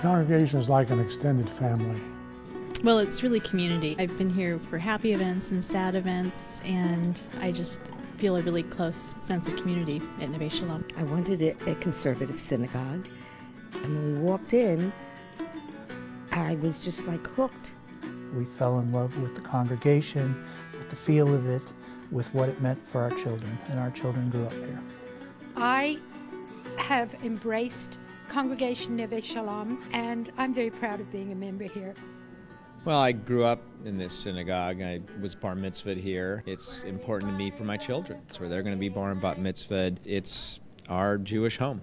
congregation is like an extended family. Well, it's really community. I've been here for happy events and sad events, and I just feel a really close sense of community at Neveh Shalom. I wanted a conservative synagogue, and when we walked in, I was just like hooked. We fell in love with the congregation, with the feel of it, with what it meant for our children, and our children grew up here. I have embraced Congregation Neveh Shalom, and I'm very proud of being a member here. Well, I grew up in this synagogue. I was bar mitzvahed here. It's important to me for my children. It's where they're going to be bar and bat mitzvahed. It's our Jewish home.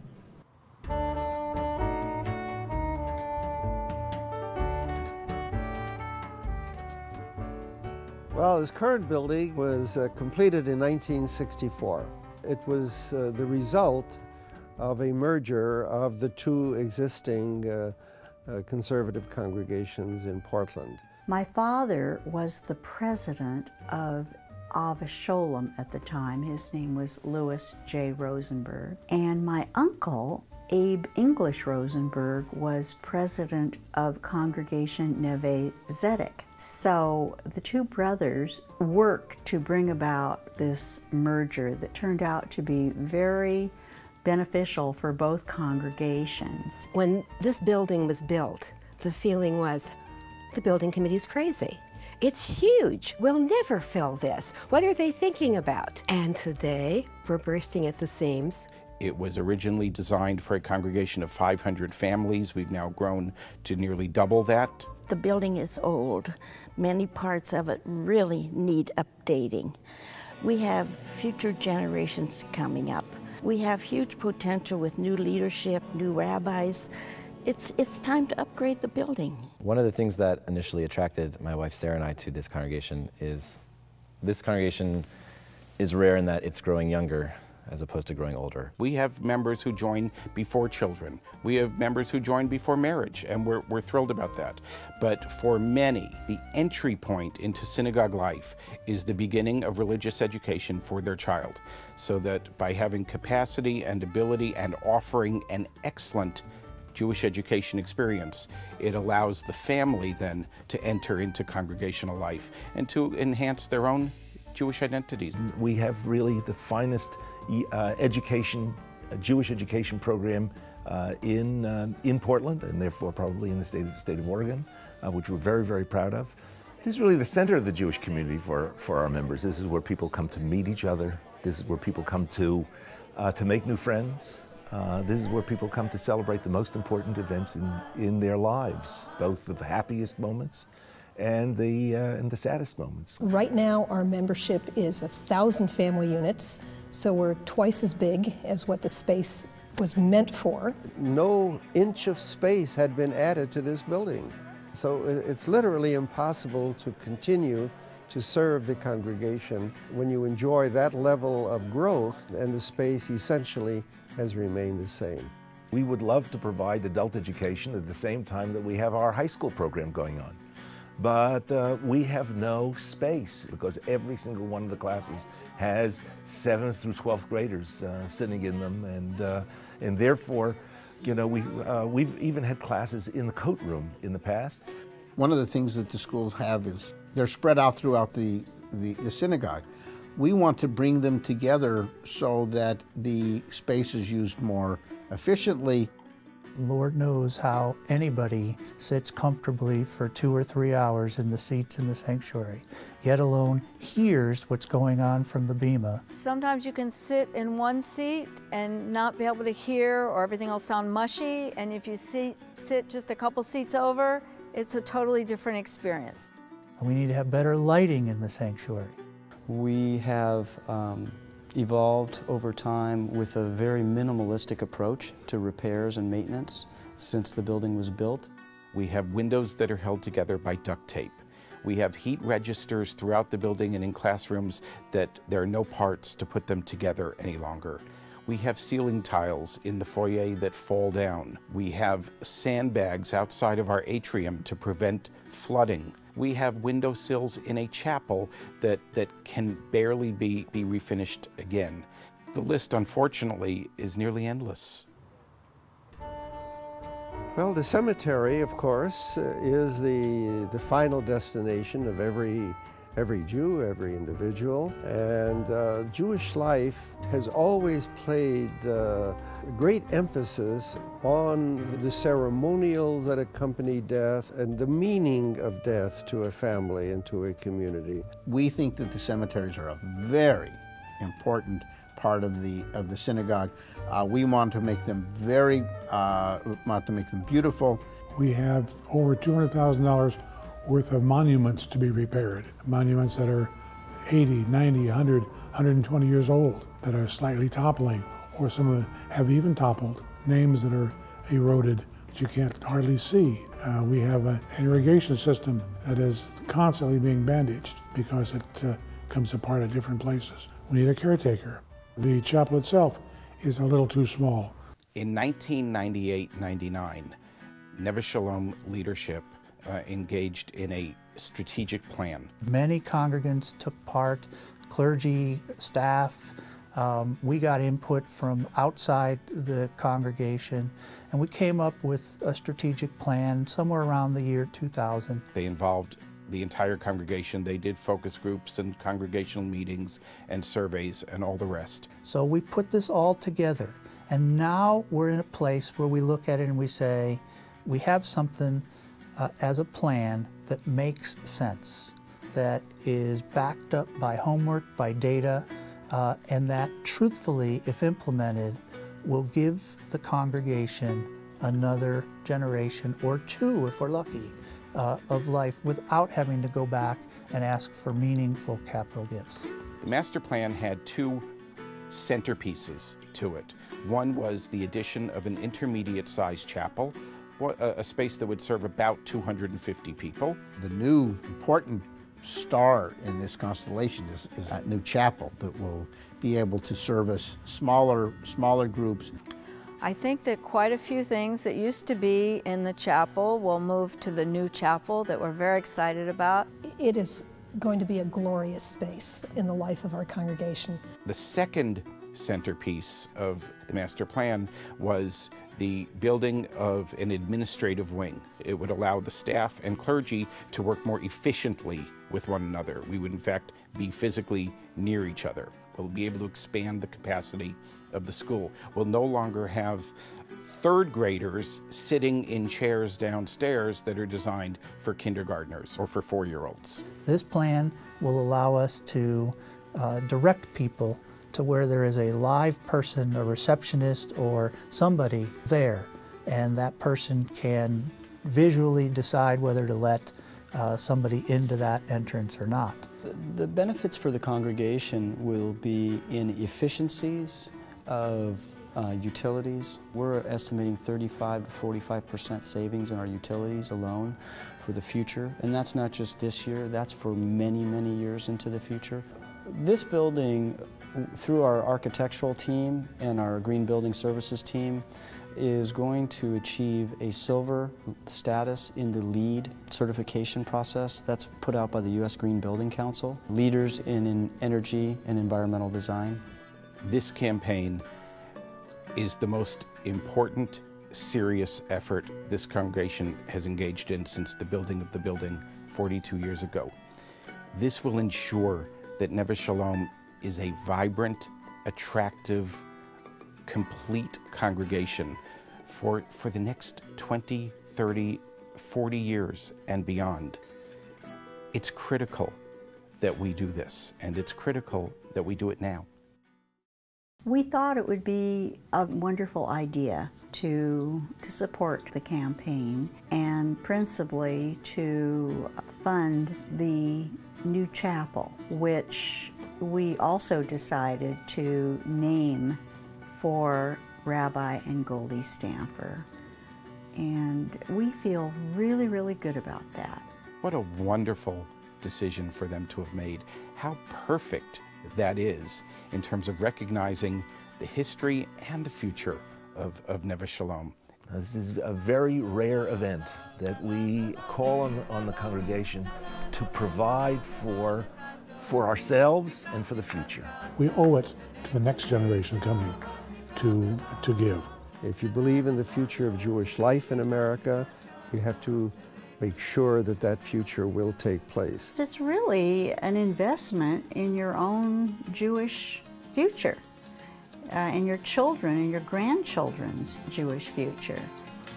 Well, this current building was completed in 1964. It was the result of a merger of the two existing conservative congregations in Portland. My father was the president of Neveh Shalom at the time. His name was Louis J. Rosenberg. And my uncle, Abe English Rosenberg, was president of Congregation Neveh Zedek. So the two brothers worked to bring about this merger that turned out to be very beneficial for both congregations. When this building was built, the feeling was, the building committee's crazy. It's huge. We'll never fill this. What are they thinking about? And today, we're bursting at the seams. It was originally designed for a congregation of 500 families. We've now grown to nearly double that. The building is old. Many parts of it really need updating. We have future generations coming up. We have huge potential with new leadership, new rabbis. It's time to upgrade the building. One of the things that initially attracted my wife Sarah and I to this congregation is rare in that it's growing younger as opposed to growing older. We have members who join before children. We have members who join before marriage, and we're thrilled about that. But for many, the entry point into synagogue life is the beginning of religious education for their child, so that by having capacity and ability and offering an excellent Jewish education experience, it allows the family then to enter into congregational life and to enhance their own Jewish identities. We have really the finest Jewish education program in Portland, and therefore probably in the state of Oregon, which we're very, very proud of. This is really the center of the Jewish community for our members. This is where people come to meet each other. This is where people come to make new friends. This is where people come to celebrate the most important events in their lives, both the happiest moments and the saddest moments. Right now, our membership is 1,000 family units, so we're twice as big as what the space was meant for. No inch of space had been added to this building. So it's literally impossible to continue to serve the congregation when you enjoy that level of growth and the space essentially has remained the same. We would love to provide adult education at the same time that we have our high school program going on. But we have no space because every single one of the classes has 7th through 12th graders sitting in them, and therefore, you know, we've even had classes in the coat room in the past. One of the things that the schools have is they're spread out throughout the synagogue. We want to bring them together so that the space is used more efficiently. Lord knows how anybody sits comfortably for 2 or 3 hours in the seats in the sanctuary, yet alone hears what's going on from the bima. Sometimes you can sit in one seat and not be able to hear, or everything will sound mushy, and if you sit just a couple seats over, it's a totally different experience. We need to have better lighting in the sanctuary. We have evolved over time with a very minimalistic approach to repairs and maintenance since the building was built. We have windows that are held together by duct tape. We have heat registers throughout the building and in classrooms that there are no parts to put them together any longer. We have ceiling tiles in the foyer that fall down. We have sandbags outside of our atrium to prevent flooding. We have windowsills in a chapel that can barely be refinished again. The list, unfortunately, is nearly endless. Well, the cemetery, of course, is the final destination of every Jew, every individual. And Jewish life has always played great emphasis on the ceremonials that accompany death and the meaning of death to a family and to a community. We think that the cemeteries are a very important part of the synagogue. We want to make them beautiful. We have over $200,000 worth of monuments to be repaired. Monuments that are 80, 90, 100, 120 years old, that are slightly toppling, or some of them have even toppled. Names that are eroded that you can't hardly see. We have an irrigation system that is constantly being bandaged because it comes apart at different places. We need a caretaker. The chapel itself is a little too small. In 1998-99, Neveh Shalom leadership engaged in a strategic plan. Many congregants took part, clergy, staff. We got input from outside the congregation, and we came up with a strategic plan somewhere around the year 2000. They involved the entire congregation. They did focus groups and congregational meetings and surveys and all the rest. So we put this all together, and now we're in a place where we look at it and we say, we have something as a plan that makes sense, that is backed up by homework, by data, and that truthfully, if implemented, will give the congregation another generation or two, if we're lucky, of life without having to go back and ask for meaningful capital gifts. The master plan had two centerpieces to it. One was the addition of an intermediate-sized chapel, a space that would serve about 250 people. The new important star in this constellation is that new chapel that will be able to service smaller groups. I think that quite a few things that used to be in the chapel will move to the new chapel that we're very excited about. It is going to be a glorious space in the life of our congregation. The second centerpiece of the master plan was the building of an administrative wing. It would allow the staff and clergy to work more efficiently with one another. We would in fact be physically near each other. We'll be able to expand the capacity of the school. We'll no longer have third graders sitting in chairs downstairs that are designed for kindergartners or for 4-year-olds. This plan will allow us to direct people to where there is a live person, a receptionist or somebody there, and that person can visually decide whether to let somebody into that entrance or not. The benefits for the congregation will be in efficiencies of utilities. We're estimating 35 to 45% savings in our utilities alone for the future, and that's not just this year, that's for many, many years into the future. This building, through our architectural team and our Green Building Services team, is going to achieve a silver status in the LEED certification process that's put out by the U.S. Green Building Council, leaders in energy and environmental design. This campaign is the most important, serious effort this congregation has engaged in since the building of the building 42 years ago. This will ensure that Neveh Shalom is a vibrant, attractive, complete congregation for the next 20, 30, 40 years and beyond. It's critical that we do this, and it's critical that we do it now. We thought it would be a wonderful idea to support the campaign and principally to fund the new chapel, which we also decided to name for Rabbi and Goldie Stamfer. And we feel really, really good about that. What a wonderful decision for them to have made. How perfect that is in terms of recognizing the history and the future of Neveh Shalom. This is a very rare event that we call on the congregation to provide for ourselves and for the future. We owe it to the next generation coming to give. If you believe in the future of Jewish life in America, you have to make sure that that future will take place. It's really an investment in your own Jewish future, in your children and your grandchildren's Jewish future.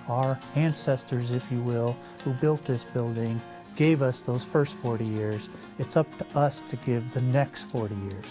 Our ancestors, if you will, who built this building, gave us those first 40 years. It's up to us to give the next 40 years.